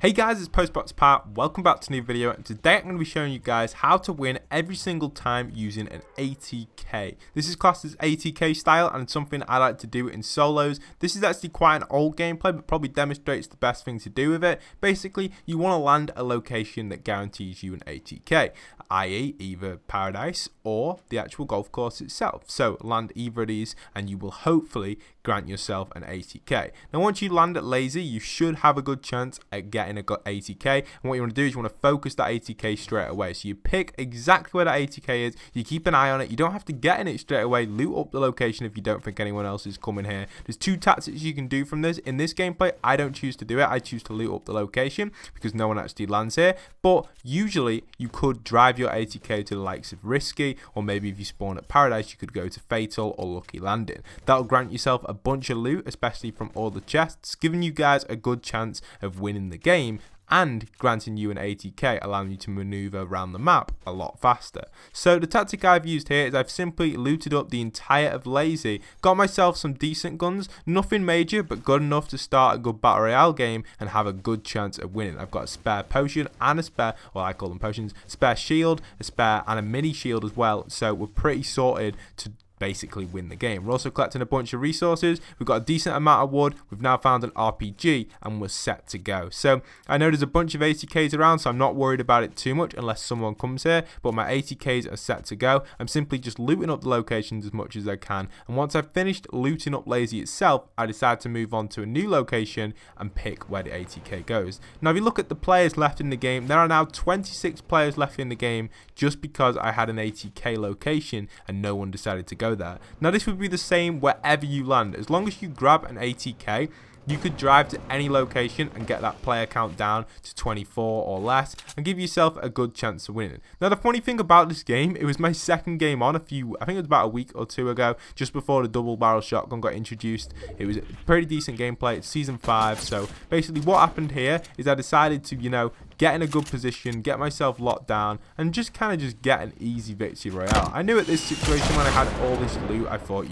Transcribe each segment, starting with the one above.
Hey guys, it's Postbox Pat. Welcome back to a new video, and today I'm going to be showing you guys how to win every single time using an ATK. This is classed as ATK style, and it's something I like to do in solos. This is actually quite an old gameplay, but probably demonstrates the best thing to do with it. Basically, you want to land a location that guarantees you an ATK, i.e. either paradise or the actual golf course itself. So land either of these and you will hopefully grant yourself an ATK. Now once you land at lazy, you should have a good chance at getting a ATK, and what you want to do is you want to focus that ATK straight away. So you pick exactly where that ATK is, you keep an eye on it, you don't have to get in it straight away, loot up the location if you don't think anyone else is coming here. There's two tactics you can do from this. In this gameplay, I don't choose to do it, I choose to loot up the location because no one actually lands here, but usually you could drive your ATK to the likes of risky, or maybe if you spawn at paradise you could go to fatal or lucky landing. That'll grant yourself a bunch of loot, especially from all the chests, giving you guys a good chance of winning the game and granting you an ATK, allowing you to maneuver around the map a lot faster. So the tactic I've used here is I've simply looted up the entire of lazy, got myself some decent guns, nothing major but good enough to start a good battle royale game and have a good chance of winning. I've got a spare potion and a spare, well I call them potions, spare shield, a spare and a mini shield as well, so we're pretty sorted to basically win the game. We're also collecting a bunch of resources, we've got a decent amount of wood, we've now found an RPG and we're set to go. So I know there's a bunch of ATKs around, so I'm not worried about it too much unless someone comes here, but my ATKs are set to go. I'm simply just looting up the locations as much as I can, and once I've finished looting up lazy itself, I decide to move on to a new location and pick where the ATK goes. Now if you look at the players left in the game, there are now 26 players left in the game just because I had an ATK location and no one decided to go there. Now this would be the same wherever you land. As long as you grab an ATK, you could drive to any location and get that player count down to 24 or less and give yourself a good chance of winning. Now the funny thing about this game, it was my second game on I think it was about a week or two ago, just before the double barrel shotgun got introduced. It was a pretty decent gameplay. It's season 5, so basically what happened here is I decided to, get in a good position, get myself locked down, and just get an easy victory royale. I knew at this situation when I had all this loot, I thought,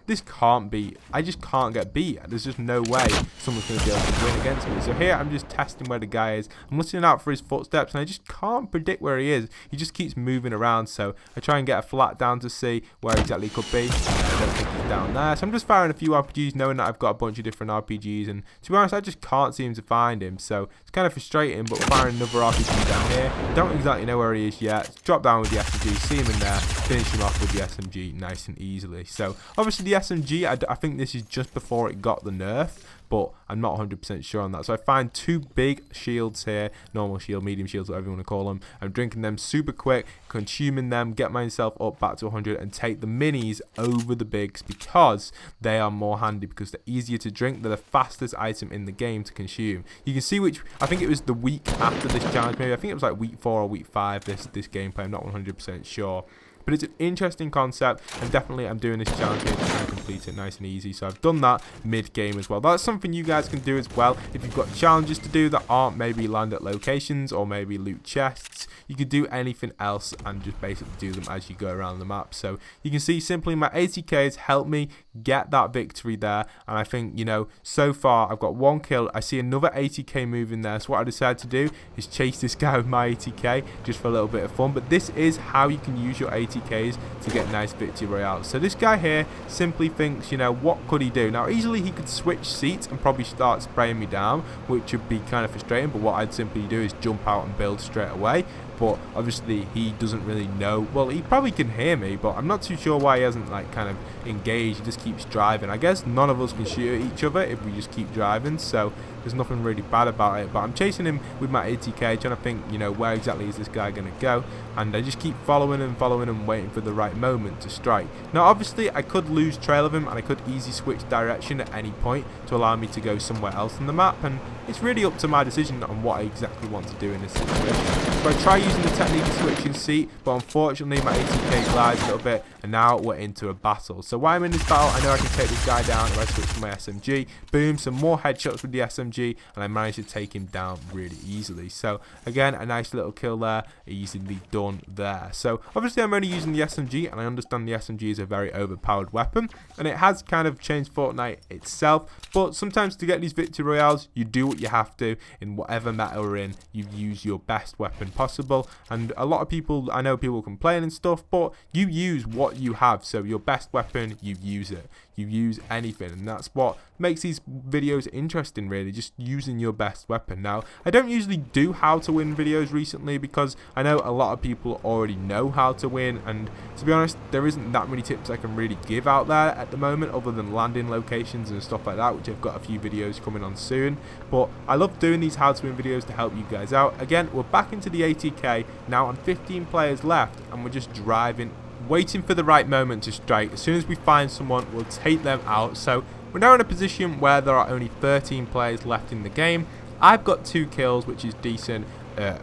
this can't be, I just can't get beat. There's just no way someone's going to be able to win against me. So here I'm just testing where the guy is. I'm listening out for his footsteps and I just can't predict where he is. He just keeps moving around, so I try and get a flat down to see where exactly he could be. I don't think he's down there. So I'm just firing a few RPGs knowing that I've got a bunch of different RPGs, and to be honest I just can't seem to find him. So it's kind of frustrating, but firing another RPG down here. Don't exactly know where he is yet. Drop down with the SMG, see him in there, finish him off with the SMG nice and easily. So obviously the SMG, I think this is just before it got the nerf, but I'm not 100% sure on that. So I find two big shields here, normal shield, medium shields, whatever you want to call them. I'm drinking them super quick, consuming them, get myself up back to 100 and take the minis over the bigs because they are more handy, because they're easier to drink, they're the fastest item in the game to consume. You can see which, I think it was the week after this challenge, maybe I think it was like week 4 or week 5 this gameplay, I'm not 100% sure. But it's an interesting concept, and definitely I'm doing this challenge here to try and complete it nice and easy. So I've done that mid-game as well. That's something you guys can do as well. If you've got challenges to do that aren't maybe land at locations or maybe loot chests, you could do anything else and just basically do them as you go around the map. So you can see simply my ATKs help me get that victory there, and I think, so far I've got 1 kill. I see another ATK moving there, so what I decided to do is chase this guy with my ATK just for a little bit of fun. But this is how you can use your ATKs to get nice victory royales. So this guy here simply thinks, what could he do? Now easily he could switch seats and probably start spraying me down, which would be kind of frustrating, but what I'd simply do is jump out and build straight away. But obviously he doesn't really know. Well, he probably can hear me, but I'm not too sure why he hasn't kind of engaged. He just keeps driving. I guess none of us can shoot at each other if we just keep driving, so there's nothing really bad about it. But I'm chasing him with my ATK, trying to think, where exactly is this guy going to go, and I just keep following him, waiting for the right moment to strike. Now obviously I could lose trail of him and I could easy switch direction at any point to allow me to go somewhere else on the map, and it's really up to my decision on what I exactly want to do in this situation. So I try using the technique of switching seat, but unfortunately my ATK glides a little bit, and now we're into a battle. So while I'm in this battle, I know I can take this guy down if I switch to my SMG. Boom, some more headshots with the SMG, and I managed to take him down really easily. So again, a nice little kill there, easily done there. So obviously I'm only using the SMG, and I understand the SMG is a very overpowered weapon, and it has kind of changed Fortnite itself, but sometimes to get these victory royales, you do what you have to. In whatever meta we're in, you use your best weapon possible. And a lot of people, I know people complain and stuff, but you use what you have. So your best weapon, you use it. You use anything, and that's what makes these videos interesting, really, just using your best weapon. Now, I don't usually do how to win videos recently because I know a lot of people already know how to win, and to be honest, there isn't that many tips I can really give out there at the moment other than landing locations and stuff like that, which I've got a few videos coming on soon. But I love doing these how to win videos to help you guys out. Again, we're back into the ATK now on 15 players left, and we're just driving, waiting for the right moment to strike. As soon as we find someone, we'll take them out. So we're now in a position where there are only 13 players left in the game. I've got 2 kills, which is decent.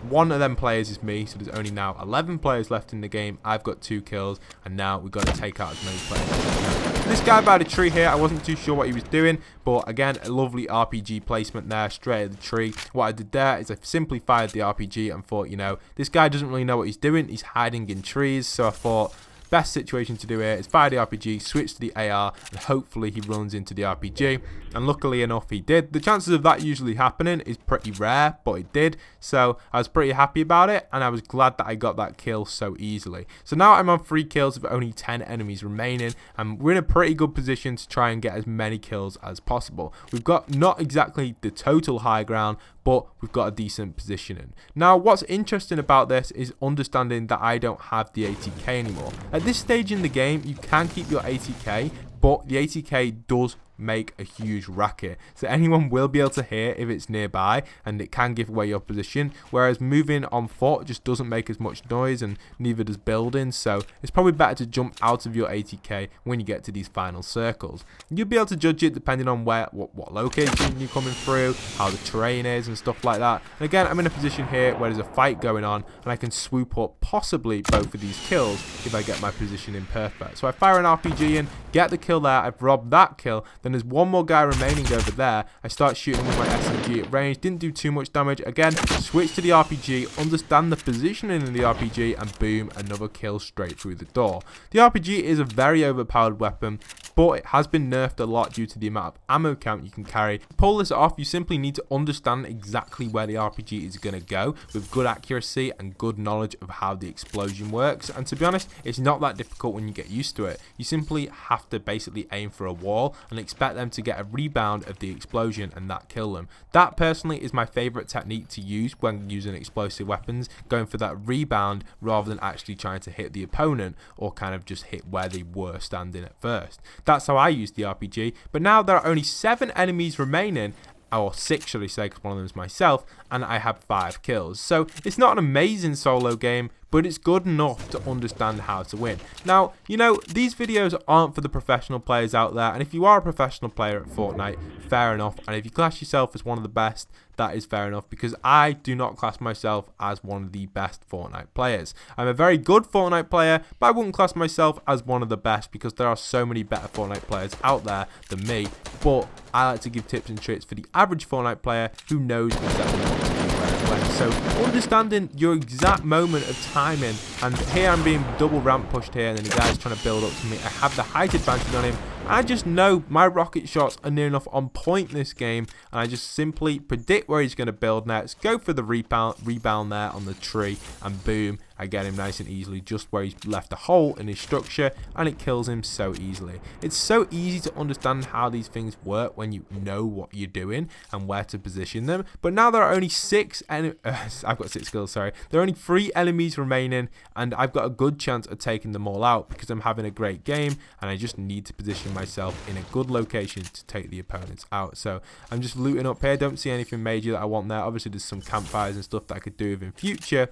One of them players is me, so there's only now 11 players left in the game. I've got 2 kills, and now we've got to take out as many players as we can. This guy by the tree here, I wasn't too sure what he was doing, but again, a lovely RPG placement there, straight at the tree. What I did there is I simply fired the RPG and thought, you know, this guy doesn't really know what he's doing. He's hiding in trees, so I thought, best situation to do here is fire the RPG, switch to the AR, and hopefully he runs into the RPG. And luckily enough, he did. The chances of that usually happening is pretty rare, but it did. So I was pretty happy about it, and I was glad that I got that kill so easily. So now I'm on 3 kills with only 10 enemies remaining, and we're in a pretty good position to try and get as many kills as possible. We've got not exactly the total high ground, but we've got a decent positioning. Now, what's interesting about this is understanding that I don't have the ATK anymore. At this stage in the game, you can keep your ATK, but the ATK does make a huge racket, so anyone will be able to hear if it's nearby, and it can give away your position, whereas moving on foot just doesn't make as much noise, and neither does building. So it's probably better to jump out of your ATK when you get to these final circles. You'll be able to judge it depending on what location you're coming through, how the terrain is and stuff like that. And again, I'm in a position here where there's a fight going on, and I can swoop up possibly both of these kills if I get my positioning perfect. So I fire an RPG in, get the kill there, I've robbed that kill. Then there's one more guy remaining over there. I start shooting with my SMG at range. Didn't do too much damage. Again, switch to the RPG, understand the positioning in the RPG, and boom, another kill straight through the door. The RPG is a very overpowered weapon, but it has been nerfed a lot due to the amount of ammo count you can carry. To pull this off, you simply need to understand exactly where the RPG is going to go with good accuracy and good knowledge of how the explosion works. And to be honest, it's not that difficult when you get used to it. You simply have to basically aim for a wall and expect them to get a rebound of the explosion and that kill them. That personally is my favorite technique to use when using explosive weapons, going for that rebound rather than actually trying to hit the opponent or kind of just hit where they were standing at first. That's how I use the RPG, but now there are only 7 enemies remaining, or 6 should I say, because one of them is myself, and I have 5 kills. So it's not an amazing solo game, but it's good enough to understand how to win. Now, you know, these videos aren't for the professional players out there, and if you are a professional player at Fortnite, fair enough, and if you class yourself as one of the best, that is fair enough, because I do not class myself as one of the best Fortnite players. I'm a very good Fortnite player, but I wouldn't class myself as one of the best because there are so many better Fortnite players out there than me. But I like to give tips and tricks for the average Fortnite player who knows exactly what to do where and when. So understanding your exact moment of timing, and here I'm being double ramp pushed here, and then the guy's trying to build up to me. I have the height advantage on him. I just know my rocket shots are near enough on point this game, and I just simply predict where he's going to build next, go for the rebound there on the tree, and boom, I get him nice and easily just where he's left a hole in his structure, and it kills him so easily. It's so easy to understand how these things work when you know what you're doing and where to position them. But now there are only 6 I've got 6 kills, sorry. There are only 3 enemies remaining, and I've got a good chance of taking them all out because I'm having a great game, and I just need to position myself in a good location to take the opponents out. So I'm just looting up here. Don't see anything major that I want there. Obviously there's some campfires and stuff that I could do with in future,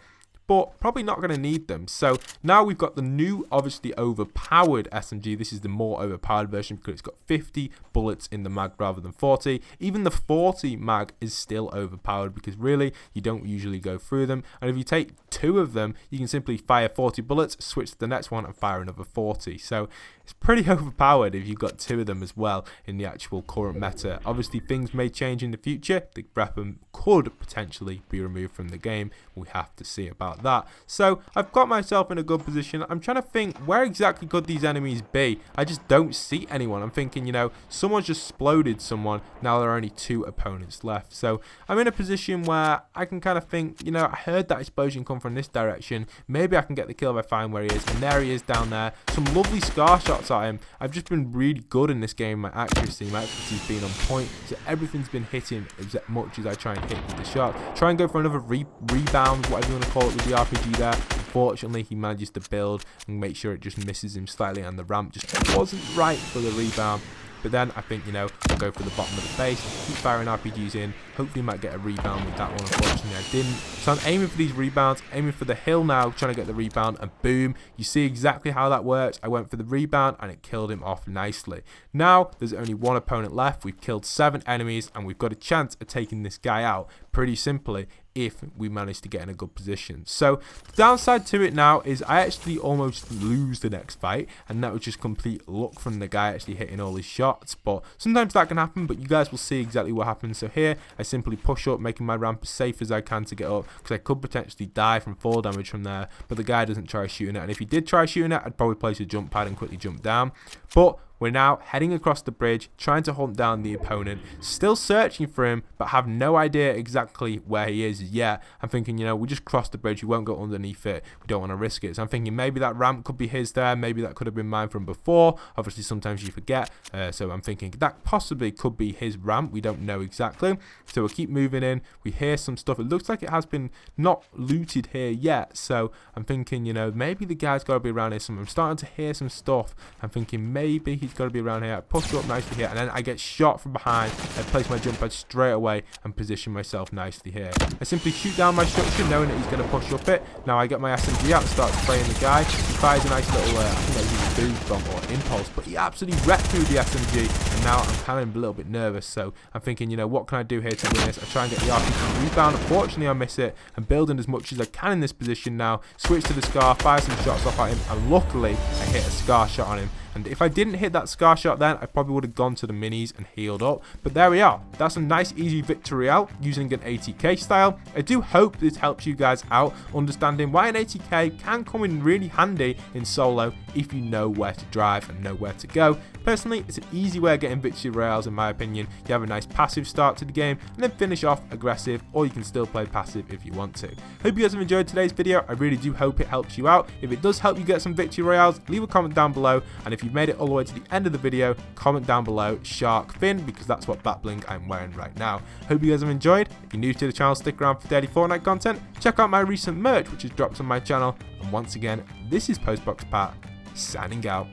but probably not going to need them. So now we've got the new, obviously overpowered SMG. This is the more overpowered version because it's got 50 bullets in the mag rather than 40. Even the 40 mag is still overpowered because really you don't usually go through them. And if you take 2 of them, you can simply fire 40 bullets, switch to the next one and fire another 40. So it's pretty overpowered if you've got 2 of them as well in the actual current meta. Obviously things may change in the future. The weapon could potentially be removed from the game. We have to see about that. So I've got myself in a good position. I'm trying to think, where exactly could these enemies be? I just don't see anyone. I'm thinking, you know, someone's just exploded someone. Now there are only 2 opponents left. So I'm in a position where I can kind of think, you know, I heard that explosion come from this direction. Maybe I can get the kill if I find where he is. And there he is down there. Some lovely scar shots at him. I've just been really good in this game. My accuracy's been on point. So everything's been hitting as much as I try and hit with the shot. Try and go for another rebound, whatever you want to call it, with the RPG there. Unfortunately, he manages to build and make sure it just misses him slightly, and the ramp just wasn't right for the rebound. But then I think, you know, I'll go for the bottom of the base, keep firing RPGs in. Hopefully might get a rebound with that one. Unfortunately I didn't. So I'm aiming for these rebounds, aiming for the hill now, trying to get the rebound, and boom, you see exactly how that works. I went for the rebound and it killed him off nicely. Now there's only 1 opponent left. We've killed 7 enemies and we've got a chance of taking this guy out pretty simply if we manage to get in a good position. So the downside to it now is I actually almost lose the next fight, and that was just complete luck from the guy actually hitting all his shots. But sometimes that can happen, but you guys will see exactly what happens. So here I simply push up, making my ramp as safe as I can to get up, because I could potentially die from fall damage from there, but the guy doesn't try shooting it. And if he did try shooting it, I'd probably place a jump pad and quickly jump down. But we're now heading across the bridge, trying to hunt down the opponent, still searching for him, but have no idea exactly where he is yet. I'm thinking, you know, we just crossed the bridge, we won't go underneath it, we don't want to risk it. So I'm thinking maybe that ramp could be his there, maybe that could have been mine from before. Obviously sometimes you forget, so I'm thinking that possibly could be his ramp, we don't know exactly. So we'll keep moving in, we hear some stuff, it looks like it has been not looted here yet. So I'm thinking, you know, maybe the guy's got to be around here somewhere. I'm starting to hear some stuff. I'm thinking maybe he's got to be around here. I push up nicely here, and then I get shot from behind. I place my jump pad straight away and position myself nicely here. I simply shoot down my structure, knowing that he's going to push up it. Now I get my SMG out and start spraying the guy. He fires a nice little, I think that was a boost bomb or impulse, but he absolutely wrecked through the SMG, and now I'm kind of a little bit nervous. So I'm thinking, you know, what can I do here to win this? I try and get the RPG rebound. Unfortunately, I miss it. I'm building as much as I can in this position now. Switch to the scar, fire some shots off at him, and luckily I hit a scar shot on him. And if I didn't hit that scar shot then, I probably would have gone to the minis and healed up. But there we are. That's a nice easy victory out using an ATK style. I do hope this helps you guys out understanding why an ATK can come in really handy in solo if you know where to drive and know where to go. Personally, it's an easy way of getting victory royales in my opinion. You have a nice passive start to the game and then finish off aggressive, or you can still play passive if you want to. Hope you guys have enjoyed today's video. I really do hope it helps you out. If it does help you get some victory royales, leave a comment down below, and if you've made it all the way to the end of the video, comment down below shark fin, because that's what bat bling I'm wearing right now. Hope you guys have enjoyed. If you're new to the channel, stick around for daily Fortnite content. Check out my recent merch which is dropped on my channel, and once again, this is Postbox Pat signing out.